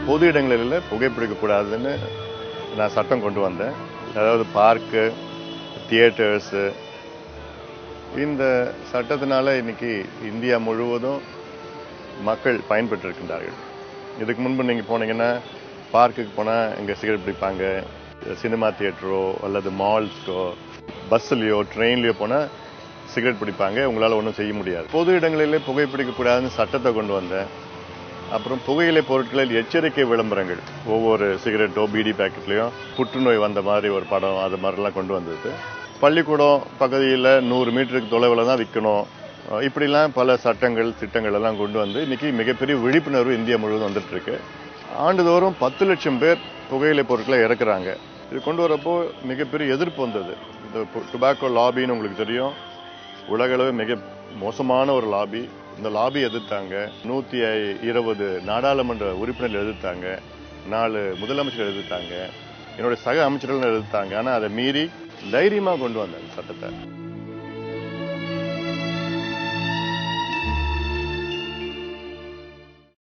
பொது இடங்களில் புகைப்பிடிக்கக்கூடாதுன்னு நான் சட்டம் கொண்டு வந்தேன். அதாவது பார்க்கு, தியேட்டர்ஸு. இந்த சட்டத்தினால இன்னைக்கு இந்தியா முழுவதும் மக்கள் பயன்பெற்று இருக்கின்றார்கள். இதுக்கு முன்பு நீங்கள் போனீங்கன்னா பார்க்குக்கு போனால் இங்கே சிகரெட் பிடிப்பாங்க, சினிமா தியேட்டரோ அல்லது மால்ஸ்க்கோ, பஸ்ஸுலையோ ட்ரெயின்லையோ போனால் சிகரெட் பிடிப்பாங்க. உங்களால் ஒன்றும் செய்ய முடியாது. பொது இடங்களிலே புகைப்பிடிக்கக்கூடாதுன்னு சட்டத்தை கொண்டு வந்தேன். அப்புறம் புகையிலை பொருட்களில் எச்சரிக்கை விளம்பரங்கள் ஒவ்வொரு சிகரெட்டோ பீடி பேக்கெட்லையும் புற்றுநோய் வந்த மாதிரி ஒரு படம், அது மாதிரிலாம் கொண்டு வந்தது. பள்ளிக்கூடம் பகுதியில் 100 மீட்டருக்கு தொலைவில் தான் விற்கணும். இப்படிலாம் பல சட்டங்கள் திட்டங்கள் எல்லாம் கொண்டு வந்து இன்னைக்கு மிகப்பெரிய விழிப்புணர்வு இந்தியா முழுவதும் வந்துட்டு இருக்கு. ஆண்டுதோறும் 10 லட்சம் பேர் புகையிலை பொருட்களை இறக்குறாங்க. இது கொண்டு வரப்போ மிகப்பெரிய எதிர்ப்பு வந்தது. இந்த டுபாக்கோ லாபின்னு உங்களுக்கு தெரியும், உலகளவு மிக மோசமான ஒரு லாபி. இந்த லாபி எதிர்த்தாங்க. 120 நாடாளுமன்ற உறுப்பினர்கள் எதிர்த்தாங்க, 4 முதலமைச்சர்கள் எதிர்த்தாங்க, என்னுடைய சக அமைச்சர்கள் எதிர்த்தாங்க. ஆனால் அதை மீறி தைரியமாக கொண்டு வந்தாங்க சட்டத்தை.